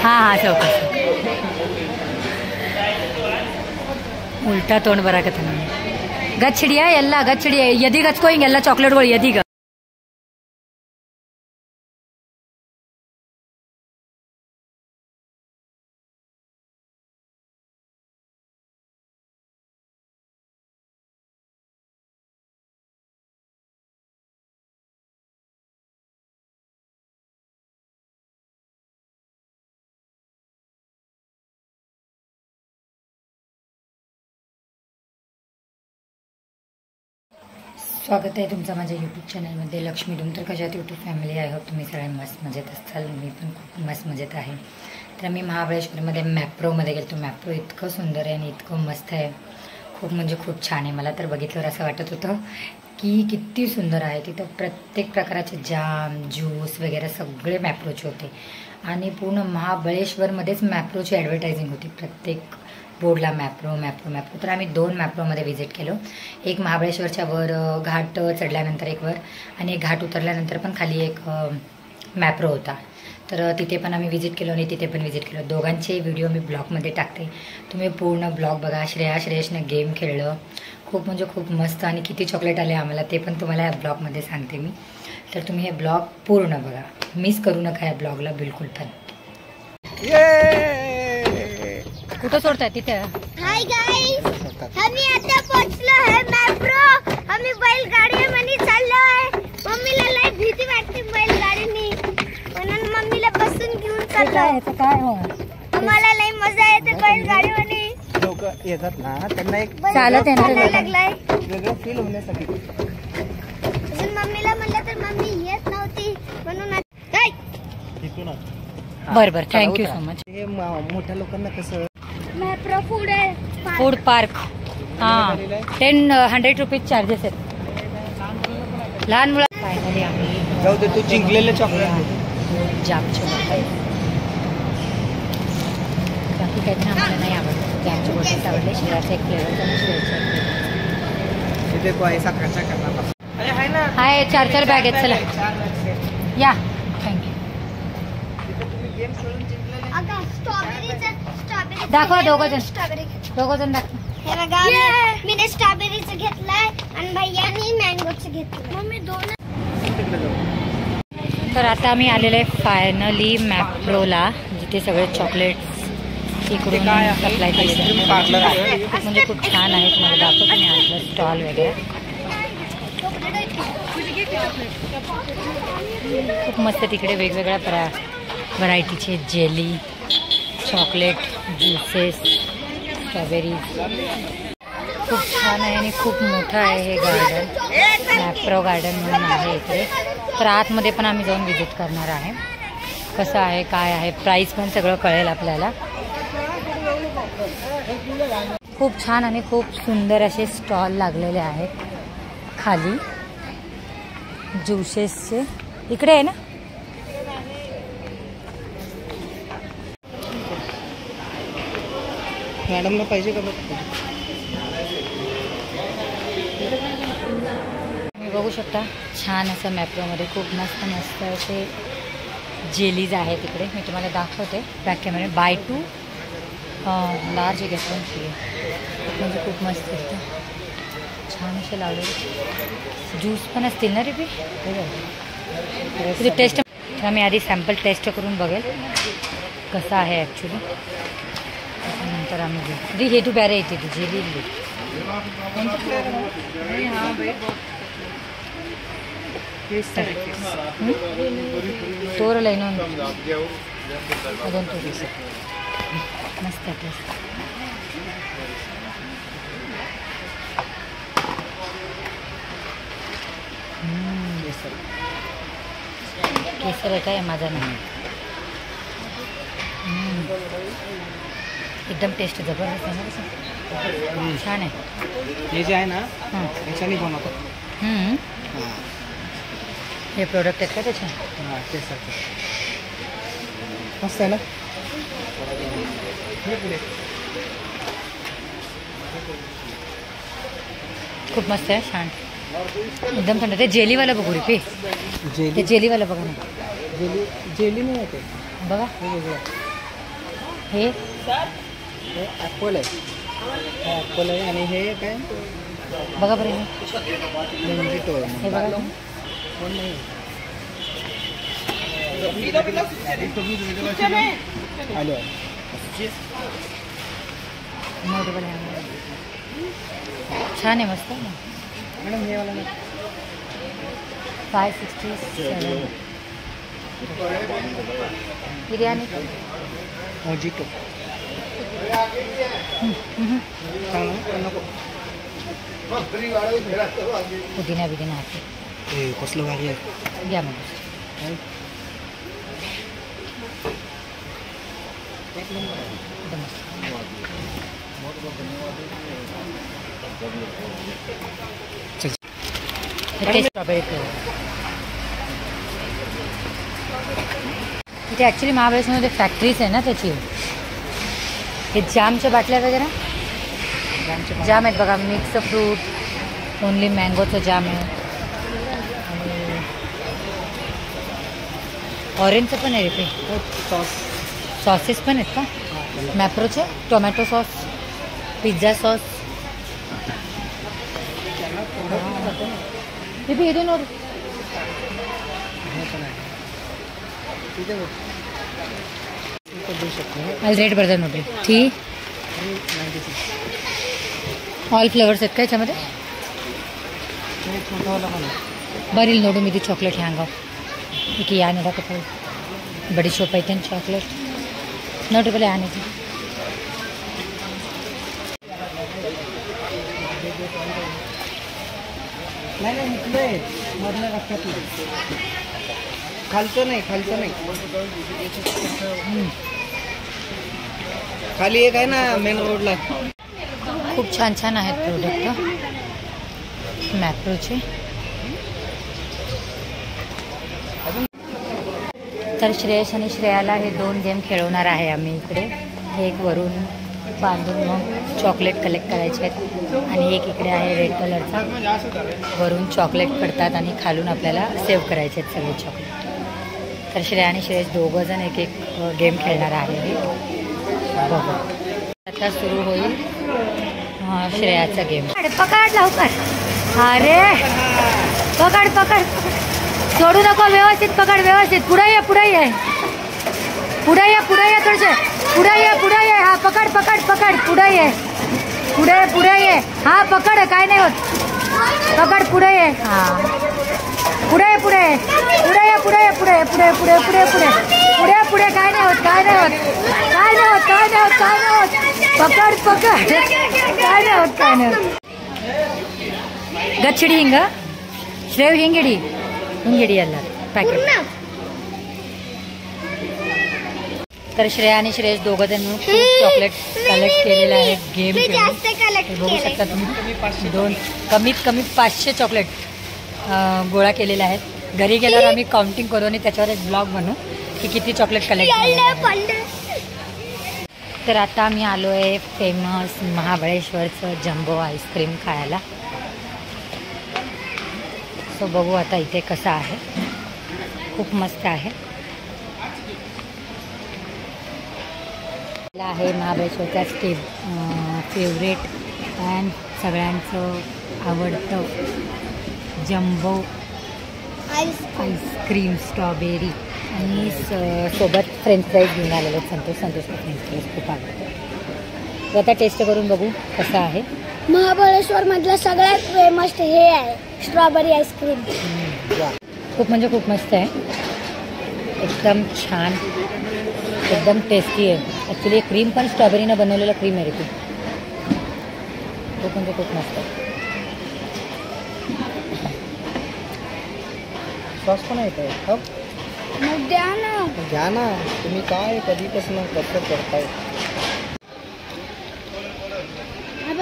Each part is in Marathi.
हाँ हाँ चौकस उल्टा तोंड बराकತ್ತ ನಾನು ಗಚ್ಚಿಡಿಯಾ ಎಲ್ಲ ಗಚ್ಚಿಡಿಯಾ ಎದಿ ಗಚ್ಕೋ ಹಿಂಗೆಲ್ಲ ಚಾಕ್ಲೇಟ್ಗಳು ಎದಿಗ स्वागत आहे तुमचं माझ्या यूट्यूब चॅनलमध्ये लक्ष्मी डुमतर कशात यूट्यूब फॅमिली आहे होप तुम्ही सगळे मस्त मजेत असाल मी पण खूप मस्त मजेत आहे तर मी महाबळेश्वरमध्ये मॅप्रोमध्ये गेलो मॅप्रो इतकं सुंदर आहे आणि इतकं मस्त आहे खूप म्हणजे खूप छान आहे मला तर बघितल्यावर असं वाटत होतं की किती सुंदर आहे तिथं प्रत्येक प्रकाराचे जाम ज्यूस वगैरे सगळे मॅप्रोचे होते आणि पूर्ण महाबळेश्वरमध्येच मॅप्रोची ॲडव्हर्टायझिंग होती प्रत्येक बोर्डला मॅप्रो मॅप्रो मॅप्रो तर आम्ही 2 मॅप्रोमध्ये व्हिजिट केलो एक महाबळेश्वरच्या वर घाट चढल्यानंतर एक वर आणि एक घाट उतरल्यानंतर पण खाली एक मॅप्रो होता तर तिथे पण आम्ही व्हिजिट केलो आणि तिथे पण व्हिजिट केलो दोघांचे व्हिडिओ मी ब्लॉगमध्ये टाकते तुम्ही पूर्ण ब्लॉग बघा श्रेयसनं गेम खेळलं खूप म्हणजे खूप मस्त आणि किती चॉकलेट आले आम्हाला ते पण तुम्हाला या ब्लॉगमध्ये सांगते मी तर तुम्ही हे ब्लॉग पूर्ण बघा मिस करू नका या ब्लॉगला बिलकुल पण कुठं सोडताय तिथे हाय गाइस आम्ही आता पोहोचलो आहे मॅप्रो आम्ही बैलगाडीमध्ये चाललो आहे मम्मीला लय भीती वाटते बैलगाडीने म्हणून मम्मीला बसून घेऊन चाललो आहे काय हो आम्हाला लय मजा येते बैलगाडीमध्ये लोक येतात ना त्यांना एक चालत येणार लागलाय वेगळं फील होण्यासाठी मम्मीला म्हणलं तर मम्मी येत नव्हती म्हणून बरं बरं थँक्यू सो मच हे मोठ्या लोकांना कसं मॅप्रो फूड पार्क हां 100 रुपीज चार्जेस आहेत लहान मुलं फायनली आम्ही जाऊ दे तू जिंकलेले चॉकलेट जामची बॉटल बाकी काही आम्हाला नाही आवडलं जामची बॉटल्स आवडले शिराचा एक फ्लेवर आणि शिराचा एक इथे आहे साखरेच्या करणार अरे आहे ना हाय 4 बॅग आहेत चला या थँक्यू गेम खेळून जिंकलेले अगं स्ट्रॉबेरी दाखवा दोघं जण दाखवा हे बघा मी स्ट्रॉबेरीचं घेतलंय आणि भैयानी मँगोचं घेतलं मम्मी दोन तर आता आम्ही आलेलो आहे फायनली मॅप्रोला जिथे सगळे चॉकलेट्स इकडून सप्लाय केलेले म्हणजे खूप छान आहे तुम्हाला दाखवतो मी आतलं स्टॉल वगैरे खूप मस्त तिकडे वेगवेगळ्या व्हरायटीचे जेली चॉकलेट ज्युसेस स्ट्रॉबेरीज खूप छान आहे आणि खूप मोठं आहे हे गार्डन मॅप्रो गार्डन म्हणून आहे इकडे तर आतमध्ये पण आम्ही जाऊन व्हिजिट करणार आहे कसं आहे काय आहे प्राईस पण सगळं कळेल आपल्याला खूप छान आणि खूप सुंदर असे स्टॉल लागलेले आहेत खाली ज्युसेसचे इकडे आहे ना मॅडमला पाहिजे का बघ तुम्ही बघू शकता छान असं मॅप्रोमध्ये खूप मस्त मस्त असे जेलीज आहेत इकडे मी तुम्हाला दाखवते बॅक कॅमेरा बाय 2 लार्ज घेतलं फ्री म्हणजे खूप मस्त असतं छान असे लावलेले ज्यूस पण असतील ना रिपी तुझी टेस्ट आम्ही आधी सॅम्पल टेस्ट करून बघेल कसं आहे ॲक्च्युली नंतर आम्ही घेऊ हे तू प्यारे येते तुझी दिल्ली तोरल ಇನ್ನೊಂದು ಅದೊಂದು ತೋರಿಸಿ ಮಸ್ತ್ ಟೇಸ್ಟ್ केसर आहे काय माझा नाही एकदम टेस्ट जबरदस्त आहे ना कसं छान आहे हे जे आहे ना याच्याने बनवतात हे प्रोडक्ट आहेत का त्याचे हां तेच मस्त आहे ना खूप मस्त आहे छान एकदम थंड ते जेलीवाला बघू रे ते जेलीवाला बघा ना जेली नाही आहे ते बघा हे हे ॲपल आहे, हे ॲपल आहे आणि हे काय बघा बरं हे. मोजिटो आहे. हे बघा कोण नाही आलो नोटेबल आहे. छान आहे, मस्त आहे ना. मॅडम हे वाला 567 बिर्याणी. मोजिटो नको. पुदिना बिदिना आहे. हे कसलं भारी आहे. घ्या मग. एकदम मस्त. हे स्ट्रॉबेरी फ्लेवर. इथे ॲक्च्युली महाबळेश्वरमध्ये फॅक्टरीज आहे ना त्याची. हे जामच्या बाटल्या वगैरे जाम आहेत बघा. मिक्स फ्रूट, ओनली मँगोचं जाम आहे आणि ऑरेंजचं पण आहे इथे. सॉस सॉसेस पण आहेत का मॅप्रोचे? Tomato sauce, pizza sauce. हे बी इथे नोट. देऊ शकतो. आज रेट बरं नोट ठीक. ऑल फ्लेवर्स आहेत का याच्यामध्ये? बरील नोडू मी ती चॉकलेट हँगाव की याने दाखवतो. बडीशोप आहे त्यांनी चॉकलेट नोटेबल आहे आणायची. नाही इथलं मधलं लक्षात नाही. खालचं नाही खाली एक आहे ना मेन रोडला. खूप छान छान आहेत प्रोडक्ट मॅप्रोचे. तर श्रेयस आणि श्रेयाला हे 2 गेम खेळवणार आहे आम्ही इकडे. हे एक वरून बांधून मग चॉकलेट कलेक्ट करायचे आहेत आणि एक इकडे आहे रेड कलरचा. वरून चॉकलेट पडतात आणि खालून आपल्याला सेव्ह करायचे आहेत सगळे चॉकलेट. तर श्रेया आणि श्रेयस दोघंजण एक गेम खेळणार आहे. बघू आता सुरू होईल श्रेयाचा गेम. पकड लवकर. अरे पकड सोडू नको. व्यवस्थित पकड, व्यवस्थित. पुढे ये थोडसे. पुढे ये. हा पकड. पुढे ये. हा पकड. काय नाही होत. पकड. पुढे ये. हा पुढे ये. पुढे. काय नाही होत. पकड. काय नाही होत. गच्छडी हिंग श्रेव हिंगेडी अल्ला पॅकेट. तर श्रेया आणि श्रेयस दोघं जण मिळून खूप चॉकलेट कलेक्ट केलेलं आहे. गेम बघू शकता तुम्ही. कमीत कमी 500 चॉकलेट गोळा केलेले आहेत. घरी गेल्यावर आम्ही काउंटिंग करू आणि त्याच्यावर एक ब्लॉग बनवू की किती चॉकलेट कलेक्ट केले. तर आता आम्ही आलो आहे फेमस महाबळेश्वरचं जम्बो आईस्क्रीम खायला. सो बघू आता इथे कसं आहे. खूप मस्त आहे. आहे महाबळेश्वरचा फेवरेट अँड सगळ्यांचं आवडतं जम्बो आईस्क्रीम स्ट्रॉबेरी आणि सोबत फ्रेंच फ्राईज घेऊन आलेले आहेत. संतोष फ्रेंच फ्राईज खूप आवडतं. आता टेस्ट करून बघू कसं आहे. महाबळेश्वर मधलं सगळ्यात फेमस हे आहे स्ट्रॉबेरी आईस्क्रीम. खूप म्हणजे खूप मस्त आहे. एकदम छान, एकदम टेस्टी आहे. ॲक्च्युली क्रीम पण स्ट्रॉबेरीनं बनवलेलं क्रीम आहे रे ती. खूप म्हणजे खूप मस्त आहे. सॉस पण येत आहे. घ्या ना तुम्ही. काय कधीपासून कसं करताय.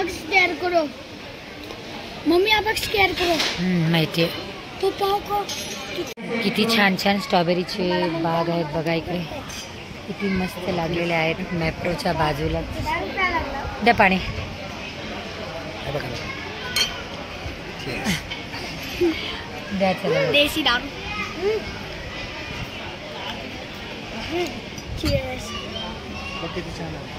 स्केअर करो मम्मी. स्केअर करो. माहिती आहे. तो पाव को किती छान छान स्ट्रॉबेरीचे बाग आहेत बघा इकडे. किती मस्त लागलेले आहेत मॅप्रोच्या बाजूला. द्या पाणी. द्या चला. देसी दारू. बघ किती छान आहे.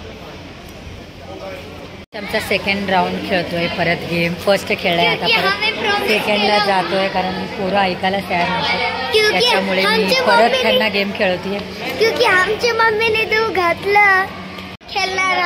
आमचा सेकंड राऊंड खेळतोय परत गेम. फर्स्ट खेळलाय आता परत सेकंडला जातोय कारण पोरं ऐकायला तयार नव्हतं, त्याच्यामुळे मी परत त्यांना गेम खेळवतीये. क्योंकि आमच्या मम्मीने तो घातलं खेळणार.